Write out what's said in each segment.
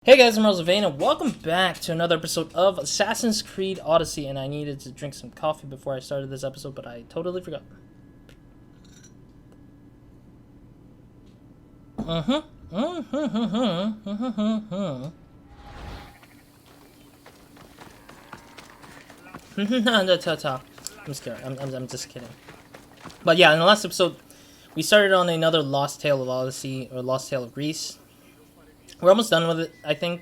Hey guys, I'm RozaldVaneGAME and welcome back to another episode of Assassin's Creed Odyssey. And I needed to drink some coffee before I started this episode, but I totally forgot. I'm scared. I'm just kidding. But yeah, in the last episode, we started on another Lost Tale of Odyssey, or Lost Tale of Greece. We're almost done with it, I think.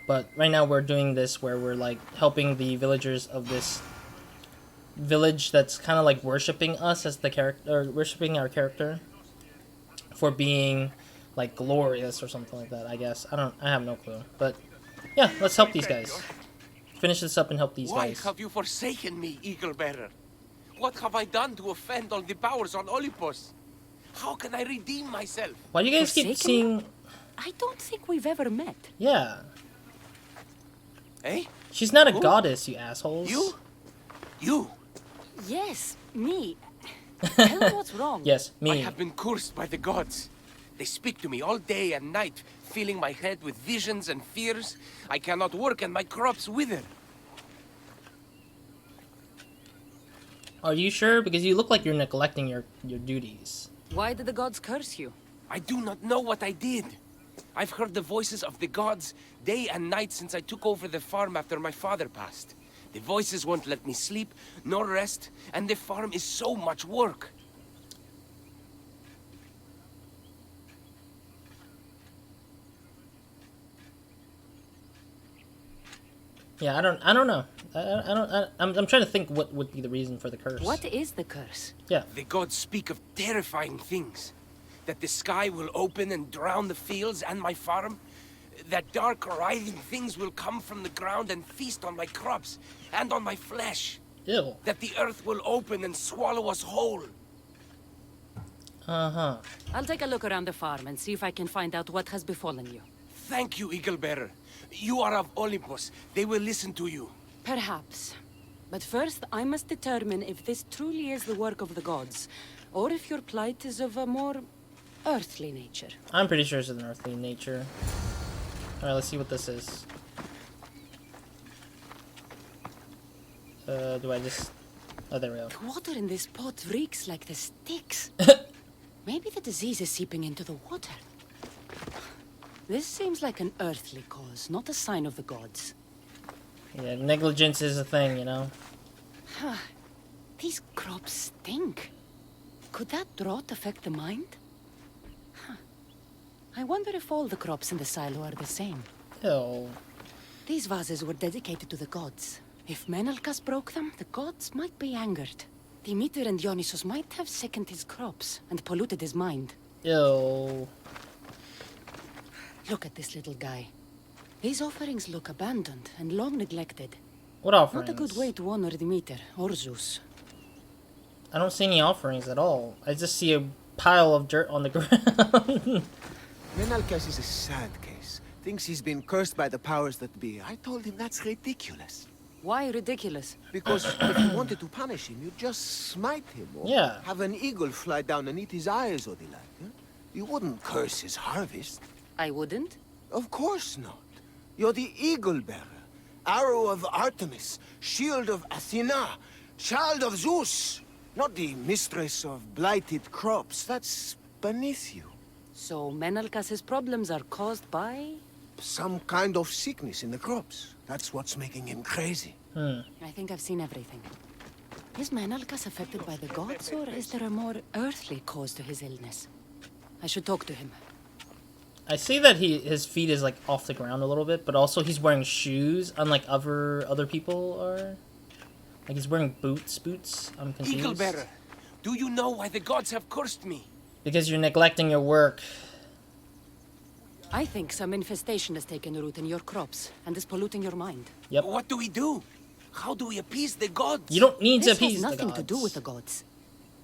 But right now we're doing this where we're like helping the villagers of this village that's kind of like worshipping us as the character, or worshipping our character for being like glorious or something like that. I guess I have no clue. But yeah, let's help these guys. Finish this up and help these guys. Why have you forsaken me, Eagle Bearer? What have I done to offend all the powers on Olympus? How can I redeem myself? Why do you guys keep seeing? I don't think we've ever met. Yeah. Eh? She's not a goddess, you assholes. You? Yes, me. Tell me what's wrong. Yes, me. I have been cursed by the gods. They speak to me all day and night, filling my head with visions and fears. I cannot work and my crops wither. Are you sure? Because you look like you're neglecting your duties. Why did the gods curse you? I do not know what I did. I've heard the voices of the gods day and night since I took over the farm after my father passed. The voices won't let me sleep, nor rest, and the farm is so much work. Yeah, I don't know. I'm trying to think what would be the reason for the curse. What is the curse? Yeah. The gods speak of terrifying things. That the sky will open and drown the fields and my farm. That dark, writhing things will come from the ground and feast on my crops and on my flesh. Ew. That the earth will open and swallow us whole. Uh-huh. I'll take a look around the farm and see if I can find out what has befallen you. Thank you, Eagle Bearer. You are of Olympus. They will listen to you. Perhaps. But first, I must determine if this truly is the work of the gods, or if your plight is of a more earthly nature. I'm pretty sure it's an earthly nature. Alright, let's see what this is. Do I just... Oh, there we go. The water in this pot reeks like the sticks. Maybe the disease is seeping into the water. This seems like an earthly cause, not a sign of the gods. Yeah, negligence is a thing, you know? These crops stink. Could that drought affect the mind? I wonder if all the crops in the silo are the same. Ew. These vases were dedicated to the gods. If Menalcas broke them, the gods might be angered. Demeter and Dionysus might have sickened his crops and polluted his mind. Ew. Look at this little guy. These offerings look abandoned and long neglected. What offerings? Not a good way to honor Demeter or Zeus. I don't see any offerings at all. I just see a pile of dirt on the ground. Menalcas is a sad case. Thinks he's been cursed by the powers that be. I told him that's ridiculous. Why ridiculous? Because if you wanted to punish him, you'd just smite him. Or Yeah. have an eagle fly down and eat his eyes or the like. Huh? You wouldn't curse his harvest. I wouldn't. Of course not. You're the eagle bearer. Arrow of Artemis. Shield of Athena. Child of Zeus. Not the mistress of blighted crops. That's beneath you. So Menalcas's problems are caused by... Some kind of sickness in the crops. That's what's making him crazy. I think I've seen everything. Is Menalcas affected by the gods, or is there a more earthly cause to his illness? I should talk to him. I see that his feet is like off the ground a little bit, but also he's wearing shoes, unlike other people are. Like he's wearing boots. I'm confused. Eagle Bearer, do you know why the gods have cursed me? Because you're neglecting your work. I think some infestation has taken root in your crops and is polluting your mind. Yep. What do we do? How do we appease the gods? You don't need to This appease has the nothing gods. to do with the gods.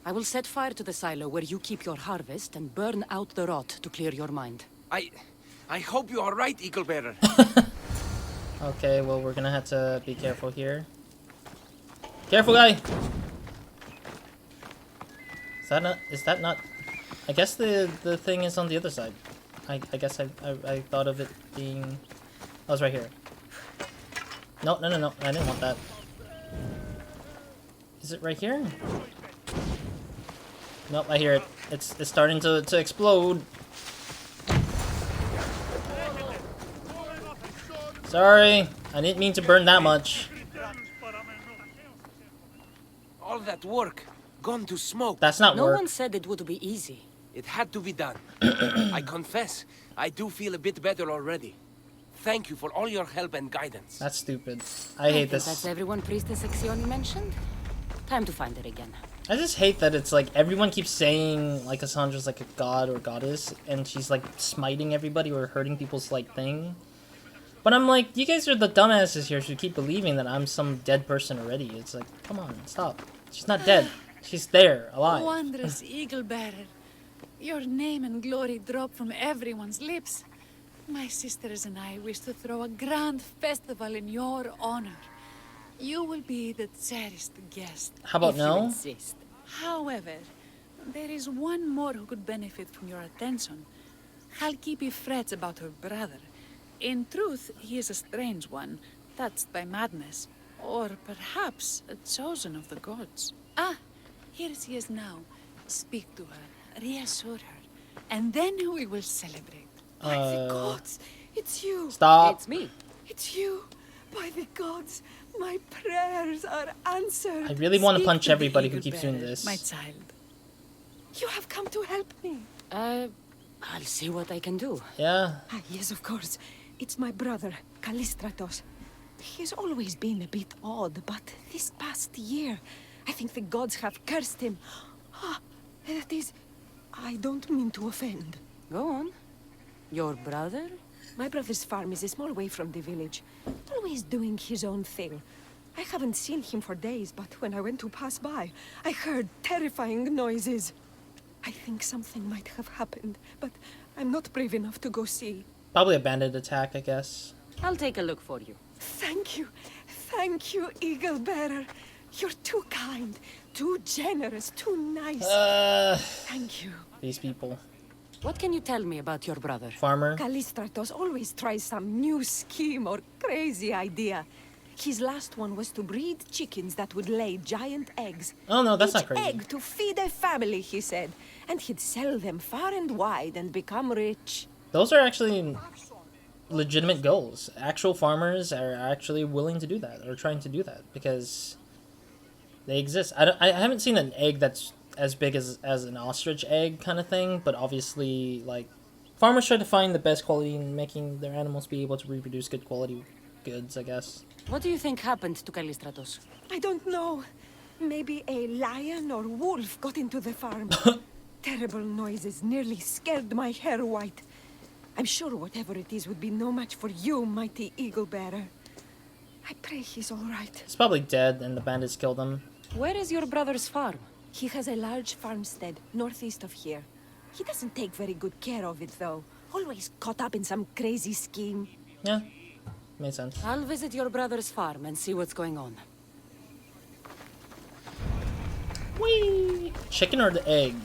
I will set fire to the silo where you keep your harvest and burn out the rot to clear your mind. I hope you are right, Eagle Bearer. Okay, well we're gonna have to be careful here. Careful, guy. Is that not? I guess the thing is on the other side. I guess I thought of it being Oh, it's right here. No, no, no, no. I didn't want that. Is it right here? Nope, I hear it. It's starting to explode. Sorry, I didn't mean to burn that much. All that work gone to smoke. That's not No work. one said it would be easy. It had to be done. I confess, I do feel a bit better already. Thank you for all your help and guidance. That's stupid. I hate think this. That's everyone Priestess Exioni mentioned. Time to find it again. I just hate that it's like everyone keeps saying like Cassandra's like a god or goddess, and she's like smiting everybody or hurting people's like thing. But I'm like, you guys are the dumbasses here who keep believing that I'm some dead person already. It's like, come on, stop. She's not dead. She's there, alive. Wondrous Eagle Bearer, your name and glory drop from everyone's lips. My sisters and I wish to throw a grand festival in your honor. You will be the cherished guest. How about If you no? insist. However, there is one more who could benefit from your attention. Halkipi frets about her brother. In truth, he is a strange one, touched by madness. Or perhaps a chosen of the gods. Ah, here she is now. Speak to her, reassure her, and then we will celebrate. By the gods, it's you. Stop. It's me. It's you. By the gods, my prayers are answered. I really want to Speak punch to the everybody who Eagle keeps doing Bearer, this. my child. You have come to help me. I'll see what I can do. Yeah. Ah, yes, of course. It's my brother, Callistratos. He's always been a bit odd, but this past year, I think the gods have cursed him. Ah, that is... I don't mean to offend. Go on. Your brother? My brother's farm is a small way from the village. Always doing his own thing. I haven't seen him for days, but when I went to pass by, I heard terrifying noises. I think something might have happened, but I'm not brave enough to go see. Probably a bandit attack, I guess. I'll take a look for you. Thank you, Eagle Bearer. You're too kind, too generous, too nice. Thank you. These people. What can you tell me about your brother? Farmer. Callistratos always tries some new scheme or crazy idea. His last one was to breed chickens that would lay giant eggs. Oh no, that's Each not crazy. egg to feed a family, he said. And he'd sell them far and wide and become rich. Those are actually legitimate goals. Actual farmers are actually willing to do that, or trying to do that, because they exist. I haven't seen an egg that's as big as an ostrich egg kind of thing, but obviously, like, farmers try to find the best quality in making their animals be able to reproduce good quality goods, I guess. What do you think happened to Callistratos? I don't know. Maybe a lion or wolf got into the farm. Terrible noises nearly scared my hair white. I'm sure whatever it is would be no match for you, mighty Eagle Bearer. I pray he's all right. He's probably dead and the bandits killed him. Where is your brother's farm? He has a large farmstead northeast of here. He doesn't take very good care of it, though. Always caught up in some crazy scheme. Yeah, made sense. I'll visit your brother's farm and see what's going on. Whee! Chicken or the egg?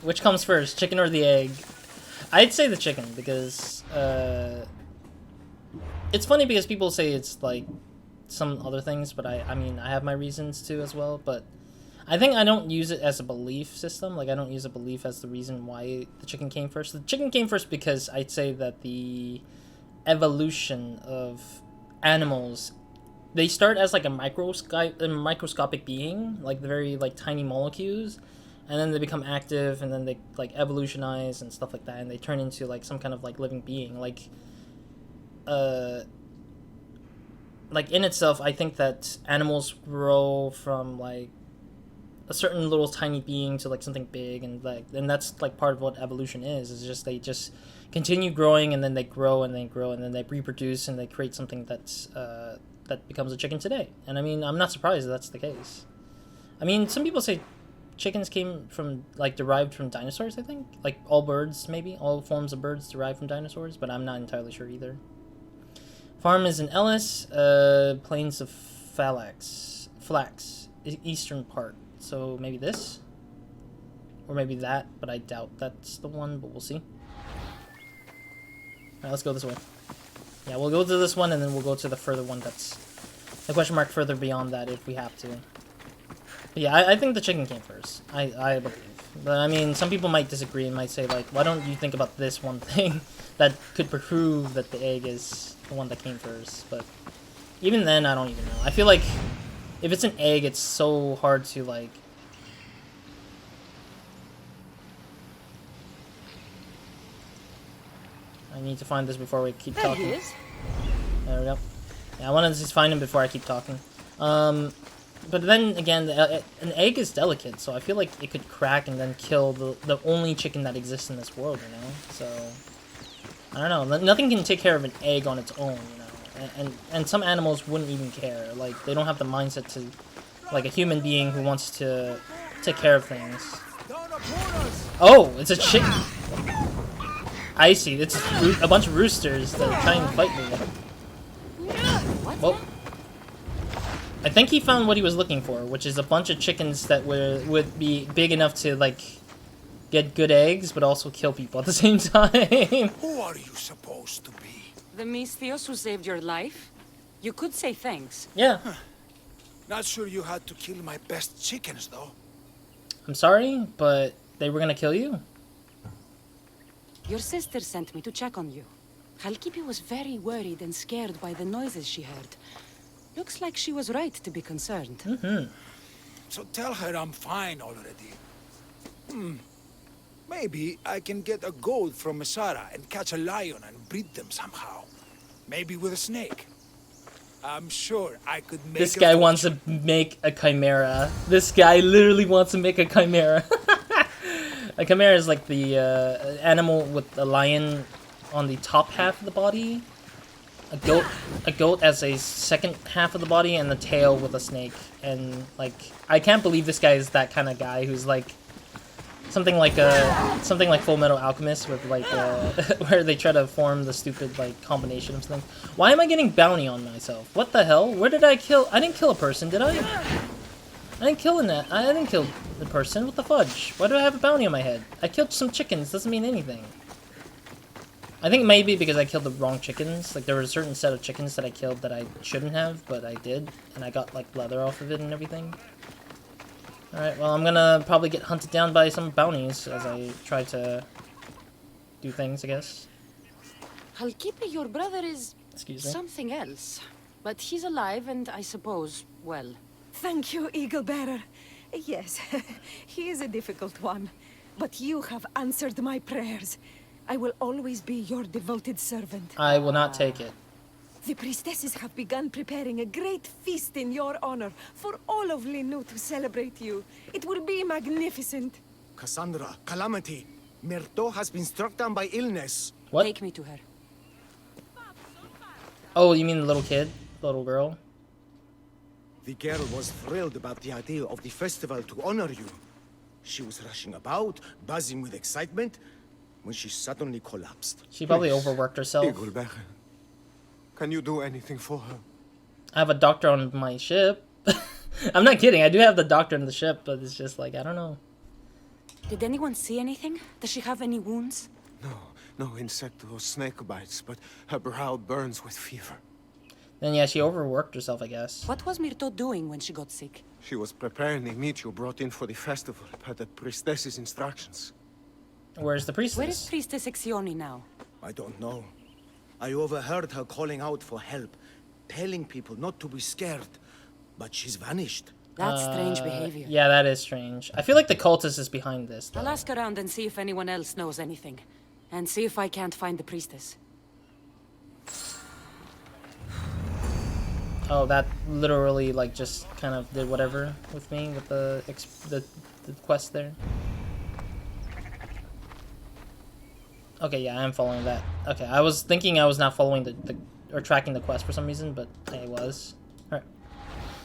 Which comes first, chicken or the egg? I'd say the chicken, because it's funny because people say it's like some other things, but I mean I have my reasons too as well. But I think I don't use it as a belief system. Like, I don't use a belief as the reason why the chicken came first. The chicken came first because I'd say that the evolution of animals, they start as like a microscopic being, like the very like tiny molecules, and then they become active, and then they like evolutionize and stuff like that, and they turn into like some kind of like living being. Like in itself, I think that animals grow from like a certain little tiny being to like something big, and that's like part of what evolution is just they just continue growing, and then they grow and they grow, and then they reproduce, and they create something that's that becomes a chicken today. And I mean, I'm not surprised that's the case. I mean, some people say chickens came from like derived from dinosaurs. I think like all birds, maybe all forms of birds derived from dinosaurs, but I'm not entirely sure either. Farm is in Ellis, Plains of Flax, eastern part. So maybe this, or maybe that, but I doubt that's the one, but we'll see. Alright, let's go this way. Yeah, we'll go to this one, and then we'll go to the further one that's the question mark further beyond that if we have to. But yeah, I think the chicken came first. I believe. But I mean, some people might disagree and might say, like, why don't you think about this one thing that could prove that the egg is the one that came first? But even then, I don't even know. I feel like if it's an egg, it's so hard to, like... I need to find this before we keep There talking. he is. There we go. Yeah, I want to just find him before I keep talking. But then again, an egg is delicate, so I feel like it could crack and then kill the only chicken that exists in this world, you know? So, I don't know. Nothing can take care of an egg on its own, you know? And some animals wouldn't even care. Like, they don't have the mindset to... Like a human being who wants to take care of things. Oh, it's a chicken! I see. It's a bunch of roosters that are trying to fight me. Well, I think he found what he was looking for, which is a bunch of chickens that would be big enough to, like, get good eggs, but also kill people at the same time. Who are you supposed to be? The Misthios who saved your life? You could say thanks. Yeah. Not sure you had to kill my best chickens, though. I'm sorry, but they were gonna kill you? Your sister sent me to check on you. Halkipi was very worried and scared by the noises she heard. Looks like she was right to be concerned. Mm-hmm. So tell her I'm fine already. Maybe I can get a goat from Mesara and catch a lion and breed them somehow. Maybe with a snake. I'm sure I could make This guy wants to make a chimera. This guy literally wants to make a chimera. A chimera is like the animal with a lion on the top half of the body. A goat as a second half of the body, and the tail with a snake. And like, I can't believe this guy is that kind of guy who's like something like Full Metal Alchemist with like where they try to form the stupid like combination of things. Why am I getting bounty on myself? What the hell? Where did I kill? I didn't kill a person, did I? I didn't kill I didn't kill the person. What the fudge? Why do I have a bounty on my head? I killed some chickens. Doesn't mean anything. I think maybe because I killed the wrong chickens. Like, there was a certain set of chickens that I killed that I shouldn't have, but I did. And I got, like, leather off of it and everything. Alright, well, I'm gonna probably get hunted down by some bounties as I try to do things, I guess. Halkipi, your brother, is Excuse me. something else. But he's alive and I suppose, well... Thank you, Eagle Bearer. Yes, he is a difficult one. But you have answered my prayers. I will always be your devoted servant. I will not take it. The priestesses have begun preparing a great feast in your honor for all of Linu to celebrate you. It will be magnificent. Cassandra, Calamity, Myrto has been struck down by illness. What? Take me to her. Oh, you mean the little kid? The little girl? The girl was thrilled about the idea of the festival to honor you. She was rushing about, buzzing with excitement, when she suddenly collapsed. She probably Please, overworked herself. Eagle Bearer, can you do anything for her? I have a doctor on my ship. I'm not kidding. I do have the doctor on the ship, but it's just like, I don't know. Did anyone see anything? Does she have any wounds? No insect or snake bites, but her brow burns with fever. Then yeah, she overworked herself, I guess. What was Myrto doing when she got sick? She was preparing the meat you brought in for the festival, per the priestess's instructions. Where's the priestess? Where is Priestess Exioni now? I don't know. I overheard her calling out for help, telling people not to be scared, but she's vanished. That's strange behavior. Yeah, that is strange. I feel like the cultist is behind this, though. I'll ask around and see if anyone else knows anything. And see if I can't find the priestess. Oh, that literally, like, just kind of did whatever with me, with the quest there. Okay, yeah, I am following that. Okay, I was thinking I was not following or tracking the quest for some reason, but I was. Alright.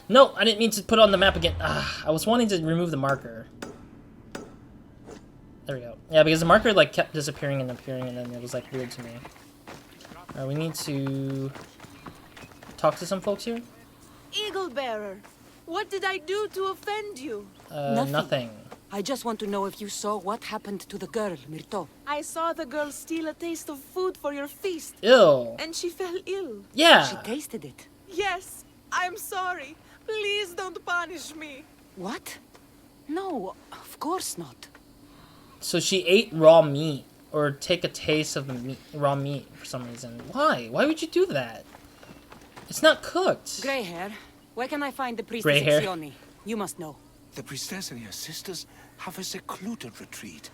No, I didn't mean to put on the map again. Ah, I was wanting to remove the marker. There we go. Yeah, because the marker, like, kept disappearing and appearing, and then it was, like, weird to me. Alright, we need to talk to some folks here. Eagle Bearer, what did I do to offend you? Nothing. I just want to know if you saw what happened to the girl, Myrto. I saw the girl steal a taste of food for your feast, Ew. and she fell ill. Yeah. She tasted it. Yes, I'm sorry. Please don't punish me. What? No, of course not. So she ate raw meat, or take a taste of the meat, raw meat for some reason. Why? Why would you do that? It's not cooked. Grey hair, where can I find the Grey priestess hair. Ixioni? You must know. The priestess and her sisters have a secluded retreat.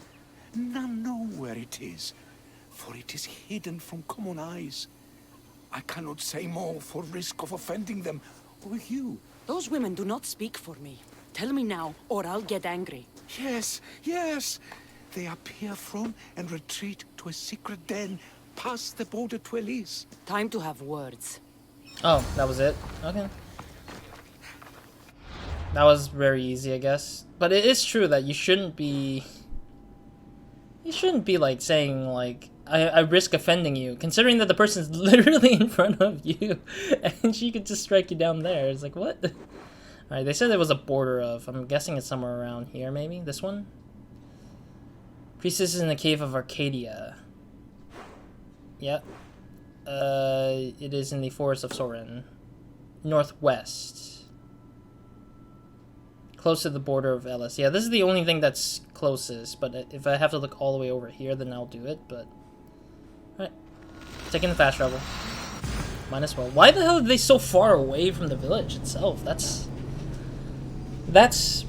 None know where it is, for it is hidden from common eyes. I cannot say more for risk of offending them or you. Those women do not speak for me. Tell me now, or I'll get angry. Yes, yes. They appear from and retreat to a secret den past the border to Elise. Time to have words. Oh, that was it? Okay. That was very easy, I guess. But it is true that you shouldn't be... You shouldn't be, like, saying, like, I risk offending you, considering that the person's literally in front of you, and she could just strike you down there. It's like, what? Alright, they said there was a border of... I'm guessing it's somewhere around here, maybe? This one? Priestess is in the cave of Arcadia. Yep. It is in the forest of Sorin. Northwest. Close to the border of Ellis. Yeah, this is the only thing that's closest, but if I have to look all the way over here, then I'll do it, but... Alright. Taking the fast travel. Might as well. Why the hell are they so far away from the village itself? That's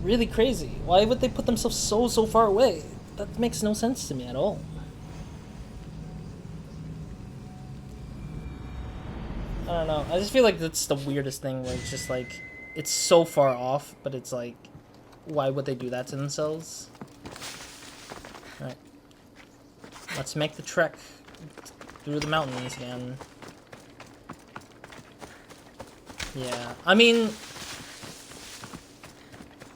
really crazy. Why would they put themselves so far away? That makes no sense to me at all. I don't know. I just feel like that's the weirdest thing where it's just like, it's so far off, but it's like, why would they do that to themselves? Alright. Let's make the trek through the mountains again. Yeah. I mean,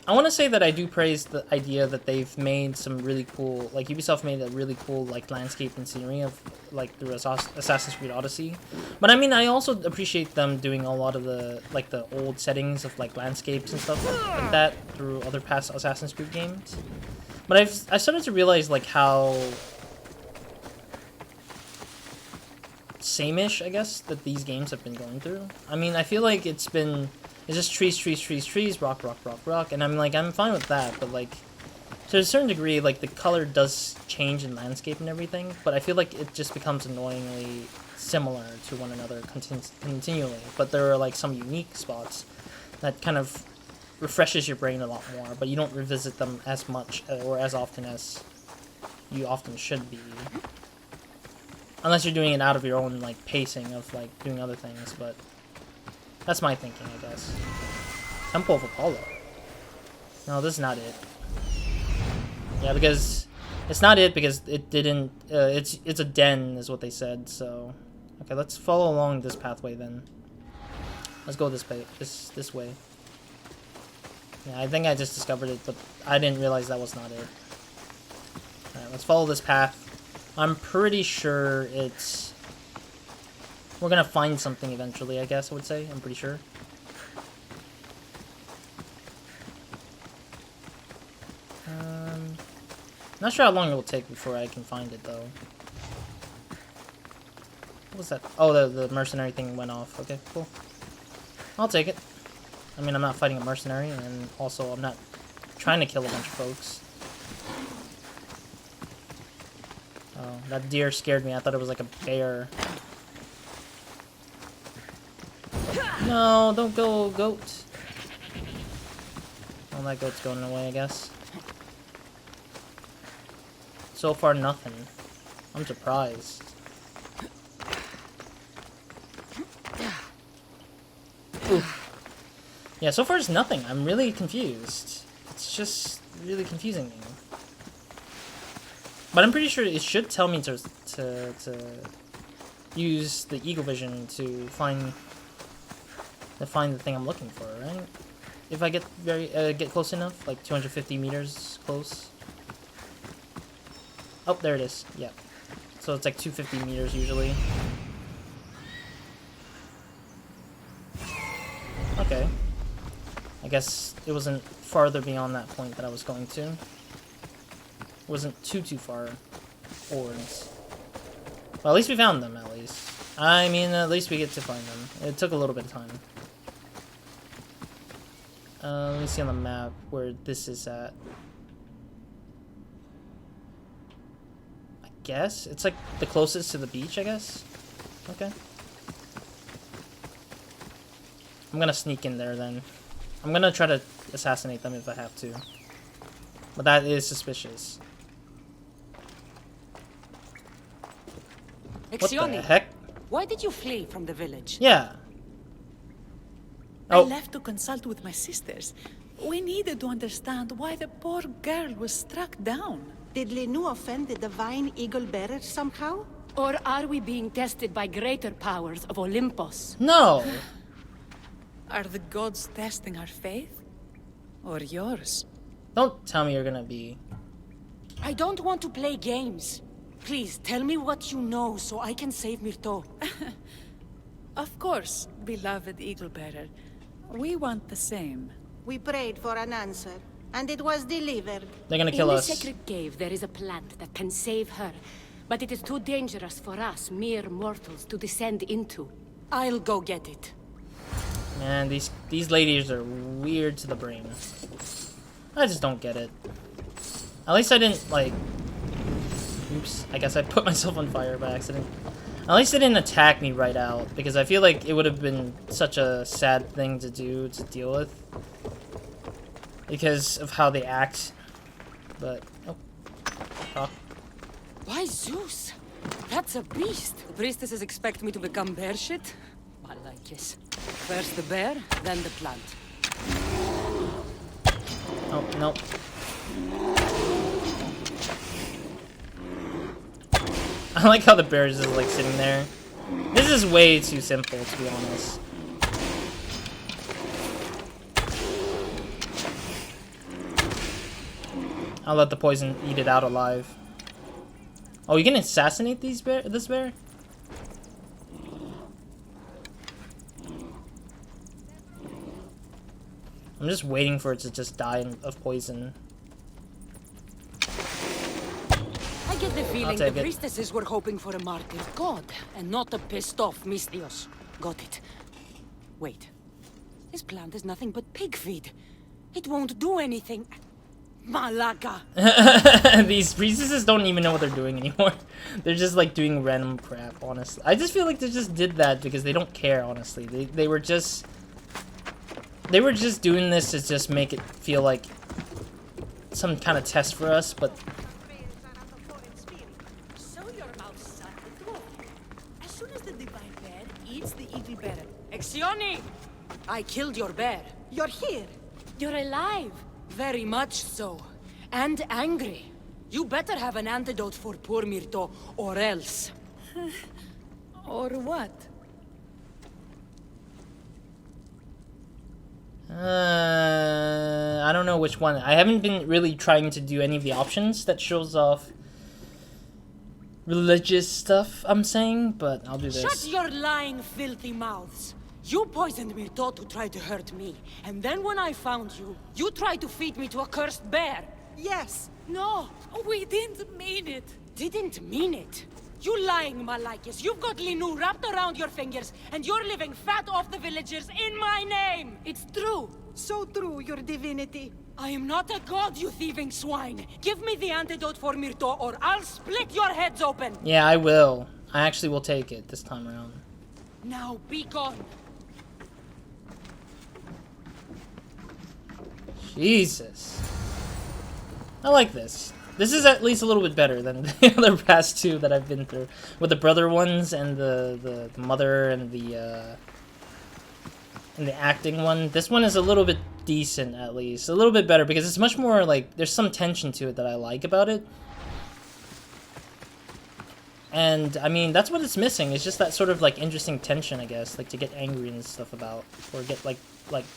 I want to say that I do praise the idea that they've made some really cool, like Ubisoft made a really cool like landscape and scenery of like through Assassin's Creed Odyssey. But I mean, I also appreciate them doing a lot of the like the old settings of like landscapes and stuff like that through other past Assassin's Creed games. But I started to realize like how same-ish, I guess, that these games have been going through. I mean, I feel like it's just trees, rock, and I'm fine with that, but like, to a certain degree, like, the color does change in landscape and everything, but I feel like it just becomes annoyingly similar to one another continually, but there are, like, some unique spots that kind of refreshes your brain a lot more, but you don't revisit them as much, or as often as you often should be. Unless you're doing it out of your own, like, pacing of, like, doing other things, but that's my thinking, I guess. Temple of Apollo. No, this is not it. Yeah, because it's not it because it didn't. It's a den, is what they said. So, okay, let's follow along this pathway then. Let's go this way. This way. Yeah, I think I just discovered it, but I didn't realize that was not it. All right, let's follow this path. I'm pretty sure it's... We're gonna find something eventually, I guess I would say. I'm pretty sure. Not sure how long it will take before I can find it, though. What was that? Oh, the mercenary thing went off. Okay, cool. I'll take it. I mean, I'm not fighting a mercenary, and also I'm not trying to kill a bunch of folks. Oh, that deer scared me. I thought it was like a bear. No, don't go, goat. Well, that goat's going away, I guess. So far, nothing. I'm surprised. Oof. Yeah, so far it's nothing. I'm really confused. It's just really confusing me. But I'm pretty sure it should tell me to use the eagle vision to find the thing I'm looking for, right? If I get get close enough, like 250 meters close. Oh, there it is. Yeah. So it's like 250 meters usually. Okay. I guess it wasn't farther beyond that point that I was going to. wasn't too far forwards. Well, at least we found them, at least. I mean, at least we get to find them. It took a little bit of time. Let me see on the map where this is at. I guess? It's like the closest to the beach, I guess? Okay. I'm gonna sneak in there then. I'm gonna try to assassinate them if I have to. But that is suspicious. What the heck? Why did you flee from the village? Yeah. I Oh, left to consult with my sisters. We needed to understand why the poor girl was struck down. Did Lenu offend the divine eagle bearer somehow? Or are we being tested by greater powers of Olympus? no. Are the gods testing our faith? Or yours? Don't tell me you're gonna be... I don't want to play games. Please, tell me what you know so I can save Myrto. Of course, beloved Eagle Bearer. We want the same. We prayed for an answer, and it was delivered. They're gonna kill In us. the sacred cave, there is a plant that can save her. But it is too dangerous for us, mere mortals, to descend into. I'll go get it. Man, these ladies are weird to the brain. I just don't get it. At least I didn't, like... Oops, I guess I put myself on fire by accident. At least they didn't attack me right out, because I feel like it would have been such a sad thing to do, to deal with. Because of how they act. But, oh. Talk. Why, Zeus? That's a beast. The priestesses expect me to become bear shit? I like this. First the bear, then the plant. Oh, no. I like how the bear is just like sitting there. This is way too simple, to be honest. I'll let the poison eat it out alive. Oh, you can assassinate this bear? I'm just waiting for it to just die of poison. I get the feeling the take it. priestesses were hoping for a martyr god, and not a pissed-off Mystios. Got it. Wait. This plant is nothing but pig feed. It won't do anything. Malaka! These priestesses don't even know what they're doing anymore. They're just like doing random crap, honestly. I just feel like they just did that because they don't care, honestly. They were just doing this to just make it feel like some kind of test for us, but As soon as the divine bear eats the eagle bearer, Exioni! I killed your bear. You're here. You're alive. Very much so. And angry. You better have an antidote for poor Myrto, or else. or what? I don't know which one. I haven't been really trying to do any of the options that shows off religious stuff, I'm saying, but I'll do this. Shut your lying, filthy mouths. You poisoned Myrto to try to hurt me. And then when I found you, you tried to feed me to a cursed bear. Yes. No, We didn't mean it. didn't mean it. You lying Malakis. You've got Linu wrapped around your fingers, and you're living fat off the villagers in my name. It's true. So true, your divinity. I am not a god, you thieving swine. Give me the antidote for Myrto, or I'll split your heads open. Yeah, I will. I actually will take it this time around. Now be gone. Jesus. I like this. This is at least a little bit better than the other past two that I've been through. With the brother ones and the mother and the acting one. This one is a little bit decent, at least. A little bit better because it's much more like, there's some tension to it that I like about it. And, I mean, that's what it's missing. It's just that sort of, like, interesting tension, I guess. Like, to get angry and stuff about. Or get, like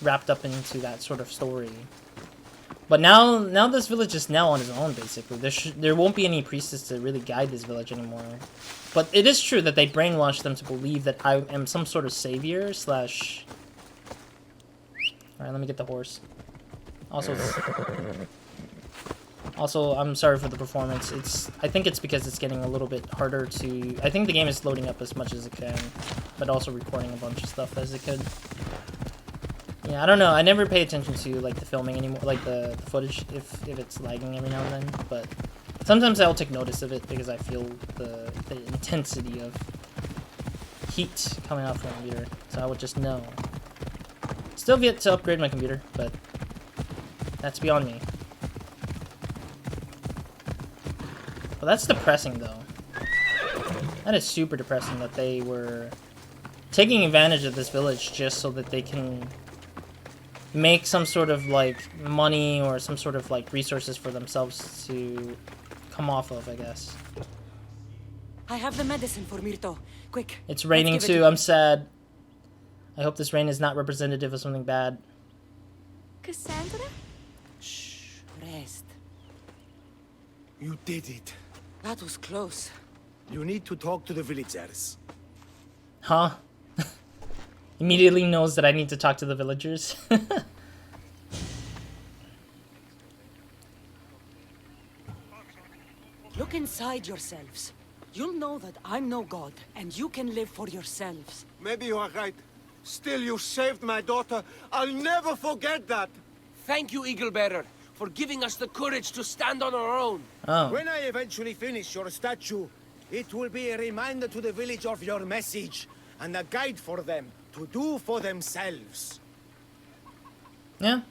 wrapped up into that sort of story. But now this village is now on its own, basically. There won't be any priestess to really guide this village anymore. But it is true that they brainwashed them to believe that I am some sort of savior slash... Alright, let me get the horse. Also... Also, I'm sorry for the performance. I think it's because it's getting a little bit harder to... I think the game is loading up as much as it can, but also recording a bunch of stuff as it could. Yeah, I don't know. I never pay attention to like the filming anymore, like the footage, if it's lagging every now and then. But sometimes I'll take notice of it because I feel the intensity of heat coming out from my computer. So I would just know. Still have yet to upgrade my computer, but that's beyond me. Well, that's depressing, though. That is super depressing that they were taking advantage of this village just so that they can make some sort of, like, money or some sort of, like, resources for themselves to come off of, I guess. I have the medicine for Myrto. Quick. It's raining, too. I'm sad. I hope this rain is not representative of something bad. Cassandra? Shh. Rest. You did it. That was close. You need to talk to the villagers. Huh? Immediately knows that I need to talk to the villagers. Look inside yourselves. You'll know that I'm no god, and you can live for yourselves. Maybe you are right. Still, you saved my daughter. I'll never forget that. Thank you, Eagle Bearer, for giving us the courage to stand on our own. Oh. When I eventually finish your statue, it will be a reminder to the village of your message, and a guide for them to do for themselves. Yeah.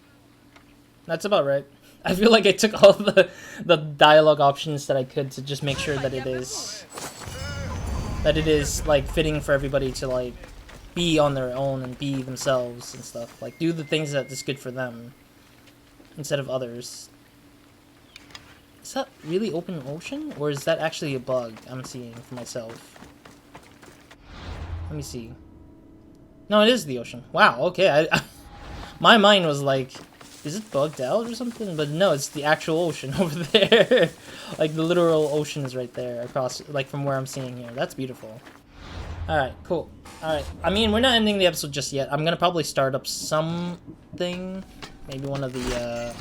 That's about right. I feel like I took all the dialogue options that I could to just make sure that it is like fitting for everybody to like be on their own and be themselves and stuff. Like do the things that is good for them instead of others. Is that really open ocean, or is that actually a bug I'm seeing for myself? Let me see. No, it is the ocean. Wow, okay. My mind was like, is it bugged out or something? But no, it's the actual ocean over there. Like, the literal ocean is right there across, like, from where I'm seeing here. That's beautiful. Alright, cool. Alright, I mean, we're not ending the episode just yet. I'm gonna probably start up something. Maybe one of the,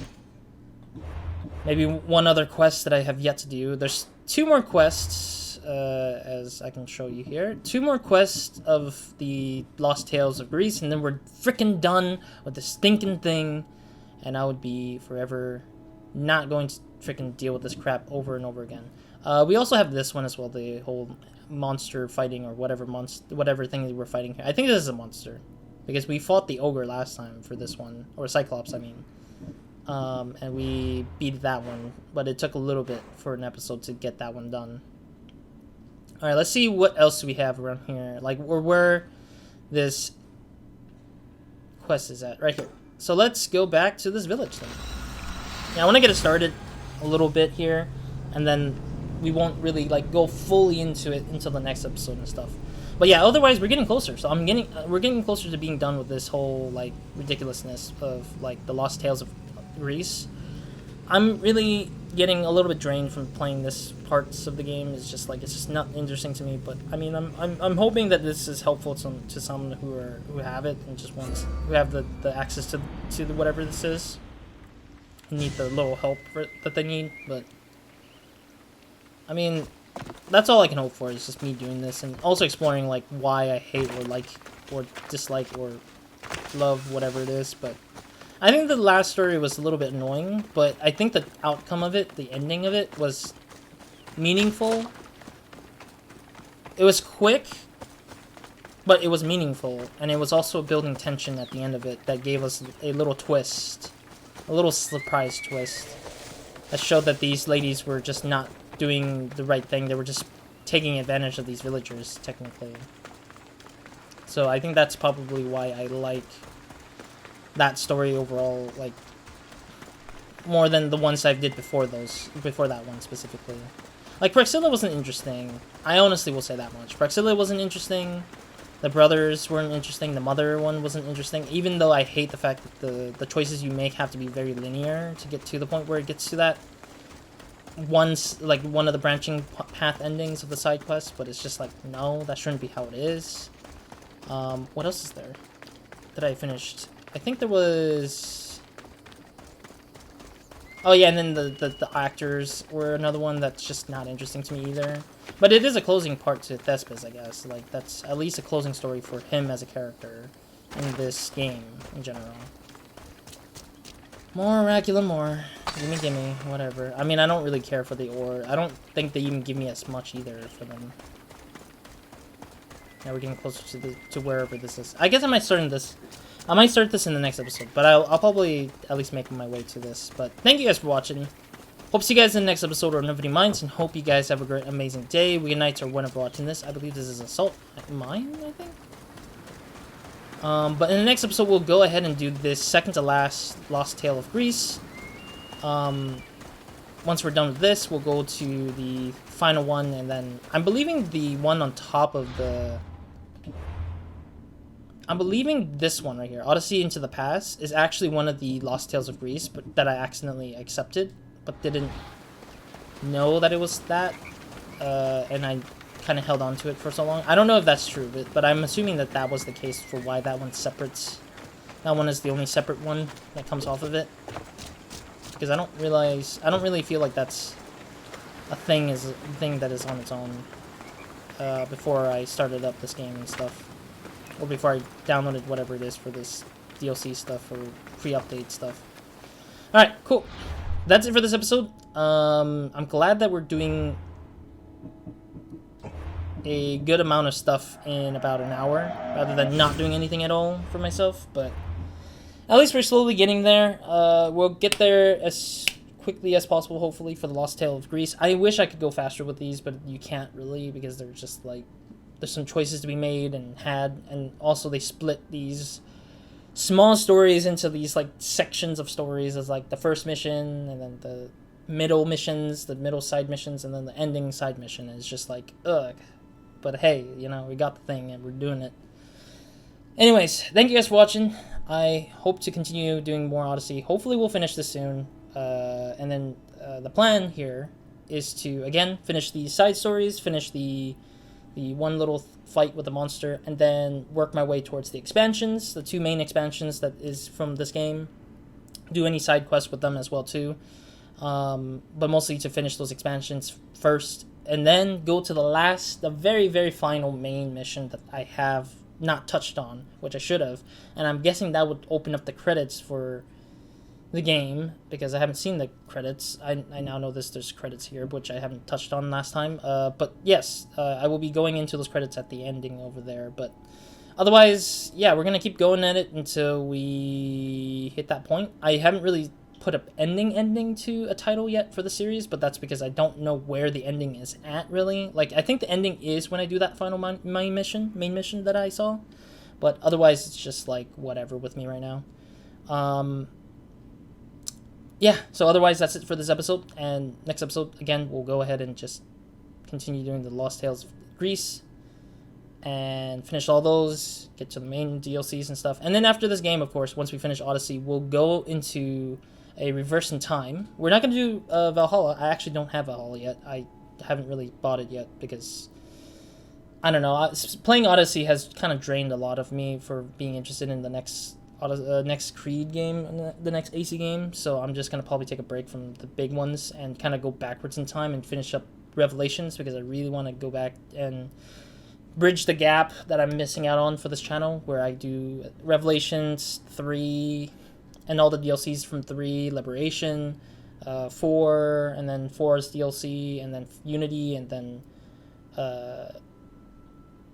maybe one other quest that I have yet to do. There's 2 more quests, as I can show you here. 2 more quests of the Lost Tales of Greece, and then we're freaking done with this stinking thing. And I would be forever not going to freaking deal with this crap over and over again. We also have this one as well, the whole monster fighting or whatever thing we were fighting here. I think this is a monster, because we fought the ogre last time for this one, or Cyclops, I mean. And we beat that one, but it took a little bit for an episode to get that one done. Alright, let's see what else we have around here. Like, where this quest is at. Right here. So let's go back to this village then. Yeah, I want to get it started a little bit here, and then we won't really like go fully into it until the next episode and stuff. But yeah, otherwise we're getting closer. So we're getting closer to being done with this whole like ridiculousness of like the Lost Tales of Greece. I'm really getting a little bit drained from playing this parts of the game. It's just not interesting to me. But I mean, I'm hoping that this is helpful to some who have it and just who have the access to whatever this is. Need the little help that they need. But I mean, that's all I can hope for is just me doing this and also exploring like why I hate or like or dislike or love whatever it is. But I think the last story was a little bit annoying, but I think the outcome of it, the ending of it, was meaningful. It was quick, but it was meaningful, and it was also building tension at the end of it that gave us a little twist, a little surprise twist, that showed that these ladies were just not doing the right thing. They were just taking advantage of these villagers, technically. So I think that's probably why I like that story overall, like, more than the ones I did before that one specifically. Like, Praxilla wasn't interesting. I honestly will say that much. Praxilla wasn't interesting. The brothers weren't interesting. The mother one wasn't interesting. Even though I hate the fact that the choices you make have to be very linear to get to the point where it gets to that one of the branching path endings of the side quest. But it's just like, no, that shouldn't be how it is. What else is there that I finished? I think there was... Oh yeah, and then the actors were another one that's just not interesting to me either. But it is a closing part to Thespis, I guess. Like, that's at least a closing story for him as a character in this game in general. More Oraculum, more. Gimme, whatever. I mean, I don't really care for the ore. I don't think they even give me as much either for them. Now we're getting closer to wherever this is. I guess I might start in this. I might start this in the next episode, but I'll probably at least make my way to this. But thank you guys for watching. Hope to see you guys in the next episode of Nobody Minds, and hope you guys have a great, amazing day, weekend, nights, or whenever watching this. I believe this is Assault Mine, I think? But in the next episode, we'll go ahead and do this second to last Lost Tale of Greece. Once we're done with this, we'll go to the final one, and then I'm believing the one on top of the... I'm believing this one right here, Odyssey into the Past, is actually one of the Lost Tales of Greece, but that I accidentally accepted, but didn't know that it was that, and I kind of held on to it for so long. I don't know if that's true, but I'm assuming that that was the case for why that one's separate. That one is the only separate one that comes off of it. Because I don't really feel like that's a thing that is on its own before I started up this game and stuff. Or before I downloaded whatever it is for this DLC stuff or pre-update stuff. Alright, cool. That's it for this episode. I'm glad that we're doing a good amount of stuff in about an hour, rather than not doing anything at all for myself, but at least we're slowly getting there. We'll get there as quickly as possible, hopefully, for the Lost Tale of Greece. I wish I could go faster with these, but you can't really, because they're just like, there's some choices to be made and also they split these small stories into these like sections of stories as like the first mission, and then the middle missions, the middle side missions, and then the ending side mission is just like, ugh. But hey, you know, we got the thing and we're doing it. Anyways, thank you guys for watching. I hope to continue doing more Odyssey. Hopefully we'll finish this soon. And then the plan here is to, again, finish the side stories, finish the one little fight with the monster, and then work my way towards the expansions, the two main expansions that is from this game. Do any side quests with them as well too. But mostly to finish those expansions first, and then go to the very, very final main mission that I have not touched on, which I should have. And I'm guessing that would open up the credits for the game, because I haven't seen the credits. I now know there's credits here, which I haven't touched on last time. But yes, I will be going into those credits at the ending over there. But otherwise, yeah, we're going to keep going at it until we hit that point. I haven't really put an ending to a title yet for the series, but that's because I don't know where the ending is at, really. Like, I think the ending is when I do that final main mission that I saw, but otherwise it's just like whatever with me right now. Yeah, so otherwise that's it for this episode, and next episode, again, we'll go ahead and just continue doing the Lost Tales of Greece and finish all those, get to the main DLCs and stuff. And then after this game, of course, once we finish Odyssey, we'll go into a reverse in time. We're not going to do Valhalla. I actually don't have Valhalla yet. I haven't really bought it yet because, I don't know, playing Odyssey has kind of drained a lot of me for being interested in the next Creed game, the next AC game. So I'm just going to probably take a break from the big ones and kind of go backwards in time and finish up Revelations, because I really want to go back and bridge the gap that I'm missing out on for this channel, where I do Revelations 3 and all the DLCs from 3, Liberation, 4, and then 4's DLC, and then Unity, and then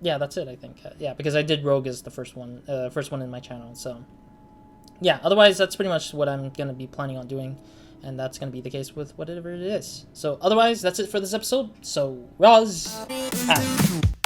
yeah, that's it, I think. Yeah, because I did Rogue as the first one in my channel. So yeah, otherwise that's pretty much what I'm gonna be planning on doing, and that's gonna be the case with whatever it is. So otherwise, that's it for this episode. So Roz out.